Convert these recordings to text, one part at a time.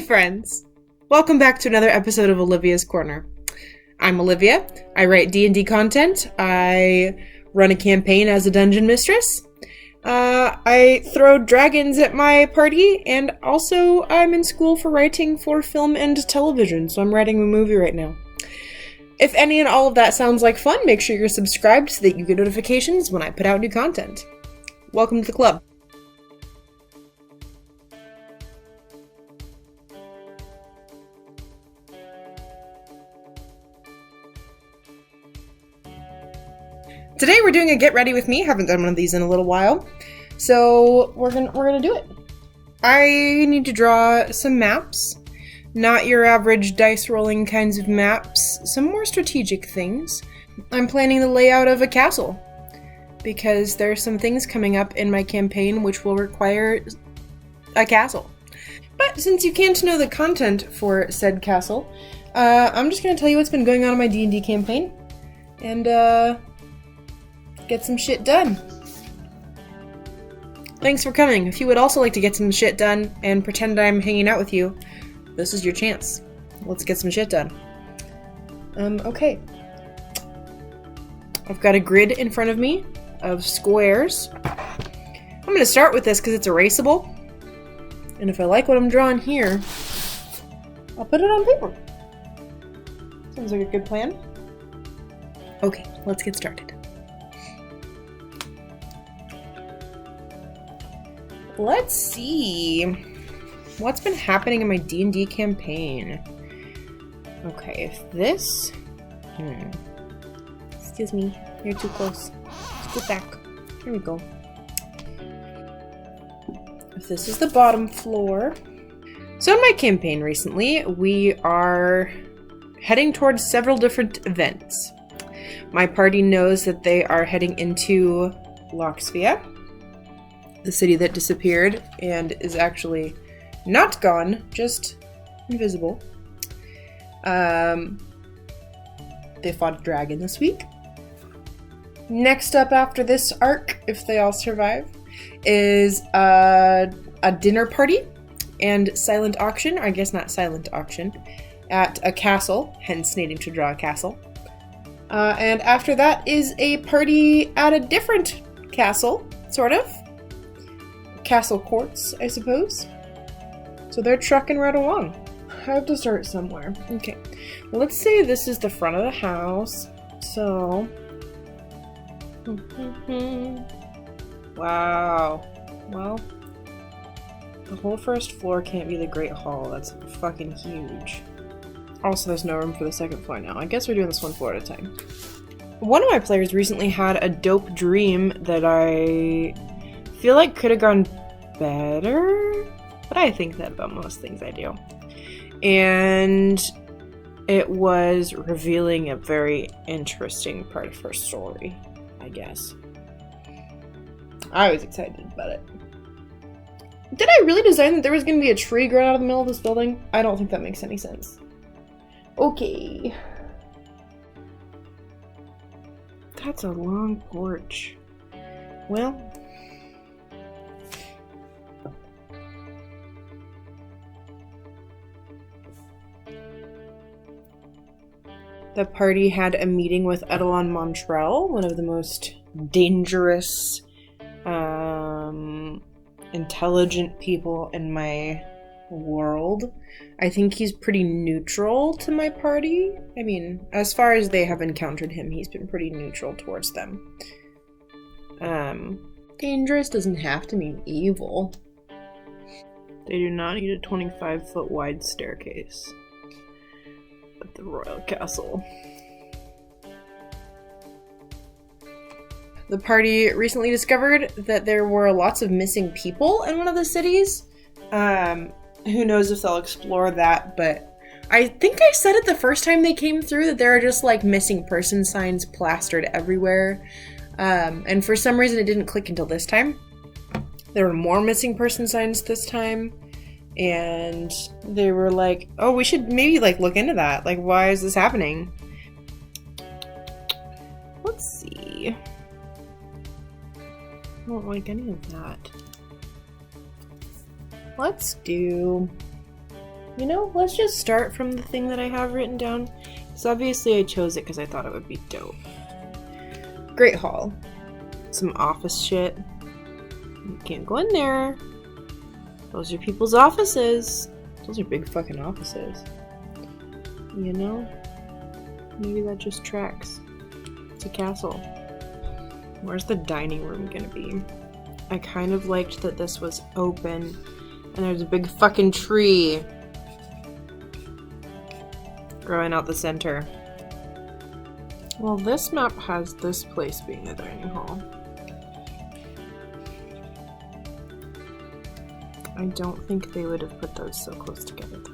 friends! Welcome back to another episode of Olivia's Corner. I'm Olivia. I write D&D content. I run a campaign as a dungeon mistress. I throw dragons at my party, and also I'm in school for writing for film and television, so I'm writing a movie right now. If any and all of that sounds like fun, make sure you're subscribed so that you get notifications when I put out new content. Welcome to the club. Today we're doing a get ready with me. Haven't done one of these in a little while, so we're gonna do it. I need to draw some maps, not your average dice rolling kinds of maps. Some more strategic things. I'm planning the layout of a castle because there are some things coming up in my campaign which will require a castle. But since you can't know the content for said castle, I'm just gonna tell you what's been going on in my D&D campaign and get some shit done. Thanks for coming. If you would also like to get some shit done and pretend I'm hanging out with you, this is your chance. Let's get some shit done. Okay. I've got a grid in front of me of squares. I'm going to start with this because it's erasable. And if I like what I'm drawing here, I'll put it on paper. Sounds like a good plan. Okay, let's get started. Let's see what's been happening in my D&D campaign. Okay, if this... Excuse me, you're too close. Scoot back. Here we go. If this is the bottom floor... So in my campaign recently, we are heading towards several different events. My party knows that they are heading into Loxvia, the city that disappeared and is actually not gone, just invisible. They fought a dragon this week. Next up after this arc, if they all survive, is a dinner party and silent auction, or I guess not silent auction, at a castle, hence needing to draw a castle. And after that is a party at a different castle, sort of. Castle courts, I suppose. So they're trucking right along. I have to start somewhere. Okay, well, let's say this is the front of the house. So, wow. Well, the whole first floor can't be the Great Hall. That's fucking huge. Also, there's no room for the second floor now. I guess we're doing this one floor at a time. One of my players recently had a dope dream that I feel like could have gone better, but I think that about most things I do. And it was revealing a very interesting part of her story, I guess. I was excited about it. Did I really design that there was going to be a tree growing out of the middle of this building? I don't think that makes any sense. Okay. That's a long porch. Well, the party had a meeting with Edelon Montrell, one of the most dangerous, intelligent people in my world. I think he's pretty neutral to my party. I mean, as far as they have encountered him, he's been pretty neutral towards them. Dangerous doesn't have to mean evil. They do not need a 25-foot wide staircase at the royal castle. The party recently discovered that there were lots of missing people in one of the cities. Who knows if they'll explore that, but I think I said it the first time they came through that there are just like missing person signs plastered everywhere. And for some reason it didn't click until this time. There were more missing person signs this time. And they were like, oh, we should maybe like look into that. Like, why is this happening? Let's see. I don't like any of that. Let's do You know, let's just start from the thing that I have written down. So obviously I chose it because I thought it would be dope. Great Hall. Some office shit. You can't go in there. Those are people's offices. Those are big fucking offices. You know? Maybe that just tracks. It's a castle. Where's the dining room gonna be? I kind of liked that this was open and there's a big fucking tree growing out the center. Well, this map has this place being the dining hall. I don't think they would have put those so close together though.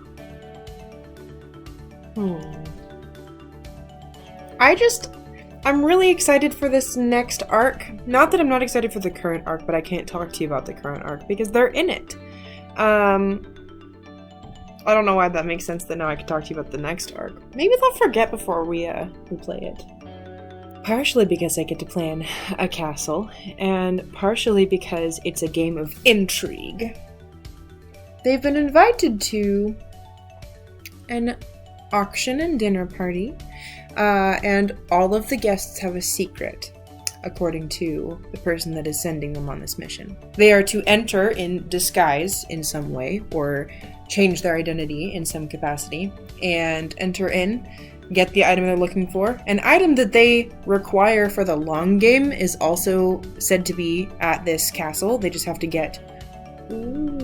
I'm really excited for this next arc. Not that I'm not excited for the current arc, but I can't talk to you about the current arc because they're in it. I don't know why that makes sense that now I can talk to you about the next arc. Maybe they'll forget before we play it. Partially because I get to plan a castle, and partially because it's a game of intrigue. They've been invited to an auction and dinner party, and all of the guests have a secret, according to the person that is sending them on this mission. They are to enter in disguise in some way, or change their identity in some capacity, and enter in, get the item they're looking for. An item that they require for the long game is also said to be at this castle. They just have to get... Ooh.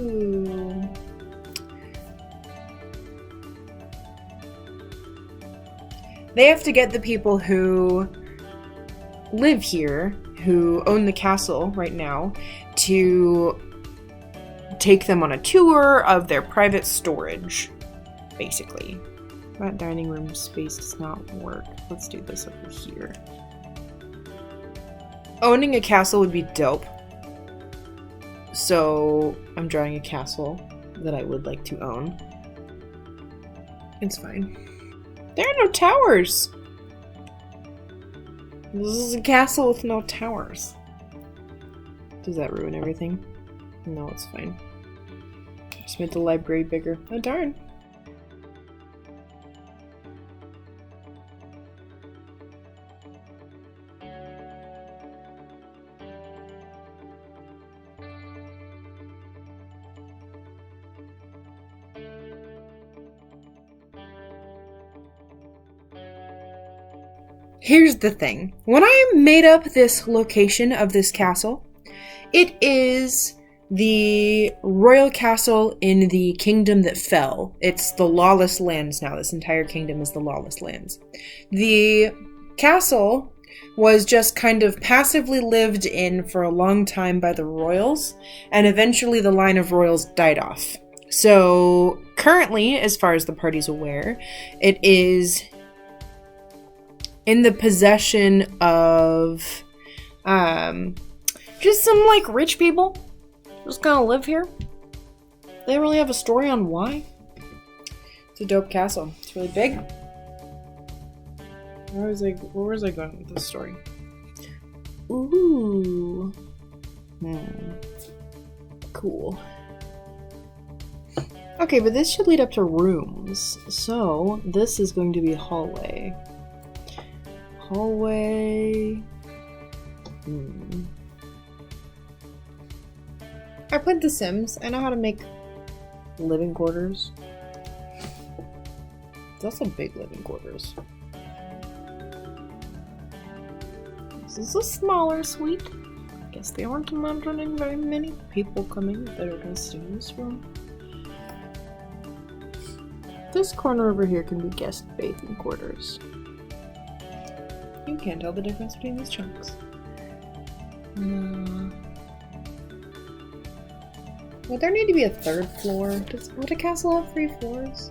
They have to get the people who live here, who own the castle right now, to take them on a tour of their private storage, basically. That dining room space does not work. Let's do this over here. Owning a castle would be dope. So I'm drawing a castle that I would like to own. It's fine. There are no towers! This is a castle with no towers. Does that ruin everything? No, it's fine. Just made the library bigger. Oh darn. Here's the thing. When I made up this location of this castle, it is the royal castle in the kingdom that fell. It's the lawless lands now. This entire kingdom is the lawless lands. The castle was just kind of passively lived in for a long time by the royals, and eventually the line of royals died off. So currently, as far as the party's aware, it is in the possession of just some like rich people just gonna live here. They don't really have a story on why. It's a dope castle. It's really big. Where was I going with this story? Ooh. Cool. Okay, but this should lead up to rooms. So this is going to be a hallway. Hallway. I played The Sims. I know how to make living quarters. That's a big living quarters. This is a smaller suite. I guess they weren't imagining very many people coming that are gonna stay in this room. This corner over here can be guest bathing quarters. You can't tell the difference between these chunks. No. Would there need to be a third floor? Would a castle have 3 floors?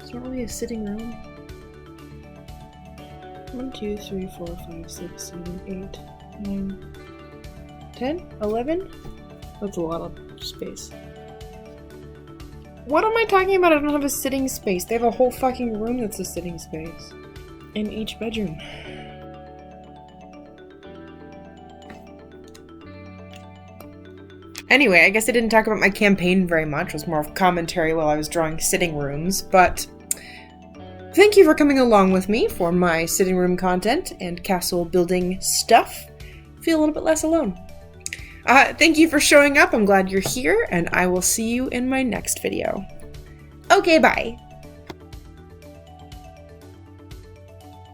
Is there only a sitting room? 1, 2, 3, 4, 5, 6, 7, 8, 9, 10, 11? That's a lot of space. What am I talking about? I don't have a sitting space. They have a whole fucking room that's a sitting space. In each bedroom. Anyway, I guess I didn't talk about my campaign very much. It was more of commentary while I was drawing sitting rooms, but thank you for coming along with me for my sitting room content and castle building stuff. Feel a little bit less alone. Thank you for showing up. I'm glad you're here, and I will see you in my next video. Okay, bye.